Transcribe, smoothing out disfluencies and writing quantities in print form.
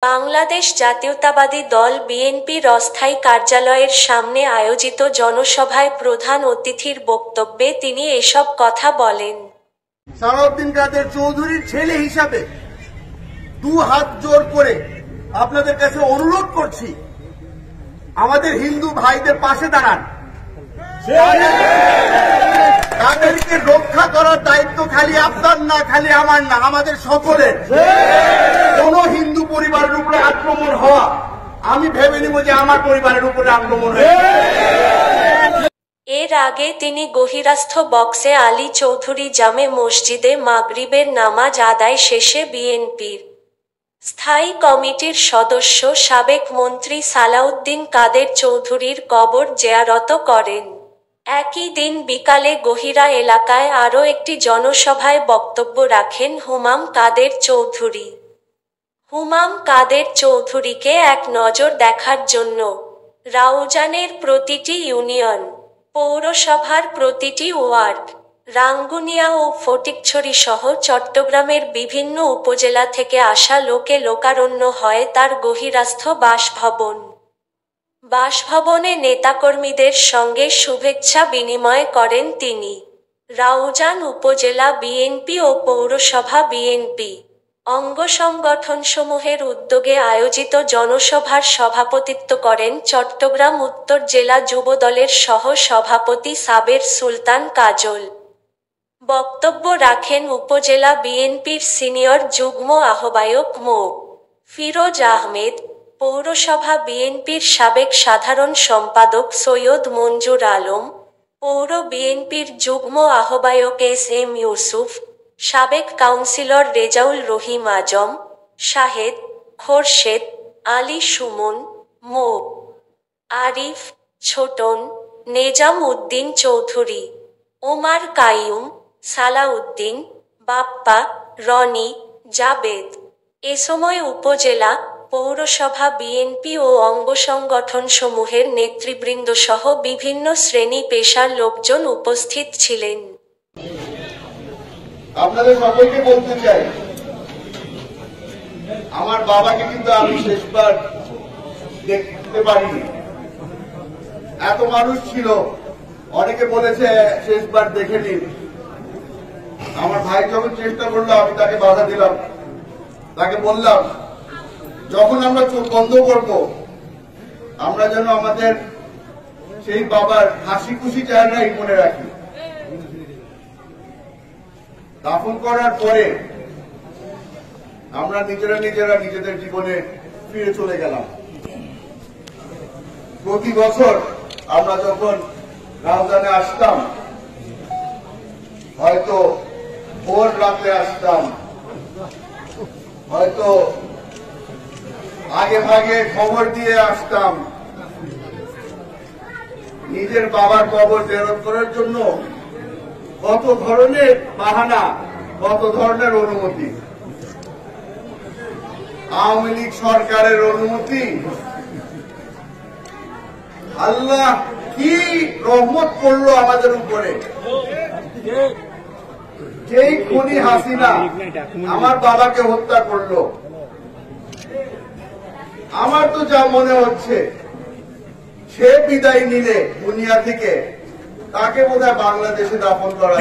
বাংলাদেশ জাতীয়তাবাদী দল বিএনপির অস্থায়ী কার্যালয়ের সামনে আয়োজিত জনসভায় প্রধান অতিথির বক্তব্যে তিনি এসব কথা বলেন। সালাউদ্দিন কাদের চৌধুরীর ছেলে হিসাবে দু হাত জোর করে আপনাদের কাছে অনুরোধ করছি, আমাদের হিন্দু ভাইদের পাশে দাঁড়ান। তাদেরকে রক্ষা করার দায়িত্ব খালি আপনার না, খালি আমার না, আমাদের সকলের। কোন হিন্দু পরিবারের উপরে আক্রমণ হওয়া আমি ভেবে নিব যে আমার পরিবারের উপরে আক্রমণ হয়েছে। এর আগে তিনি গহিরাস্থ বক্সে আলী চৌধুরী জামে মসজিদে মাগরিবের নামাজ আদায় শেষে বিএনপির স্থায়ী কমিটির সদস্য সাবেক মন্ত্রী সালাউদ্দিন কাদের চৌধুরীর কবর জিয়ারত করেন। একই দিন বিকালে গহিরা এলাকায় আরও একটি জনসভায় বক্তব্য রাখেন হুমাম কাদের চৌধুরী। হুমাম কাদের চৌধুরীকে এক নজর দেখার জন্য রাউজানের প্রতিটি ইউনিয়ন, পৌরসভার প্রতিটি ওয়ার্ড, রাঙ্গুনিয়া ও ফটিকছড়ি সহ চট্টগ্রামের বিভিন্ন উপজেলা থেকে আসা লোকে লোকারণ্য হয় তার গহিরাস্থ বাসভবন। বাসভবনে নেতাকর্মীদের সঙ্গে শুভেচ্ছা বিনিময় করেন তিনি। রাউজান উপজেলা বিএনপি ও পৌরসভা বিএনপি অঙ্গ সংগঠনসমূহের উদ্যোগে আয়োজিত জনসভার সভাপতিত্ব করেন চট্টগ্রাম উত্তর জেলা যুবদলের সহ সভাপতি সাবের সুলতান কাজল। বক্তব্য রাখেন উপজেলা বিএনপির সিনিয়র যুগ্ম আহ্বায়ক মো. ফিরোজ আহমেদ, পৌরসভা বিএনপির সাবেক সাধারণ সম্পাদক সৈয়দ মঞ্জুর আলম, পৌর বিএনপির যুগ্ম আহ্বায়ক এস.এম. ইউসুফ, সাবেক কাউন্সিলর রেজাউল রহিম আজম, শাহেদ, খোরশেদ, আলী সুমন, মো. আরিফ, ছোটন, নেজাম উদ্দিন চৌধুরী, ওমার কাইয়ুম, সালাউদ্দিন, বাপ্পা, রনি, জাবেদ। এ সময় উপজেলা, পৌরসভা বিএনপি ও অঙ্গসংগঠনসমূহের নেতৃবৃন্দ সহ বিভিন্ন শ্রেণী পেশার লোকজন উপস্থিত ছিলেন। আপনাদের সকলকে বলতে চাই, আমার বাবাকে কিন্তু আমি শেষবার দেখতে পারিনি। এত মানুষ ছিল, অনেকে বলেছে শেষবার দেখে নিন। আমার ভাই যখন চেষ্টা করলো আমি তাকে বাধা দিলাম, তাকে বললাম যখন আমরা চোখ বন্ধ করব আমরা যেন আমাদের সেই বাবার হাসি খুশি চেহারাই মনে রাখি। দাফন করার পরে আমরা নিজেরা নিজেদের জীবনে ফিরে চলে গেলাম। প্রতি বছর আমরা যখন রাউজানে আসতাম, হয়তো ভোর রাতে আসতাম, হয়তো আগে ভাগে খবর দিয়ে আসতাম। নিজের বাবার কবর জিয়ারত করার জন্য কত ধরনের বাহানা, কত ধরনের অনুমতি। আওয়ামী লীগ সরকারের অনুমতি, আল্লাহ কি রহমত করলো আমাদের উপরে। যেই খুনি হাসিনা আমার বাবাকে হত্যা করলো, আমার তো যা মনে হচ্ছে সে বিদায় নিলে দুনিয়া থেকে তাকে বোধহয় বাংলাদেশে দাফন করা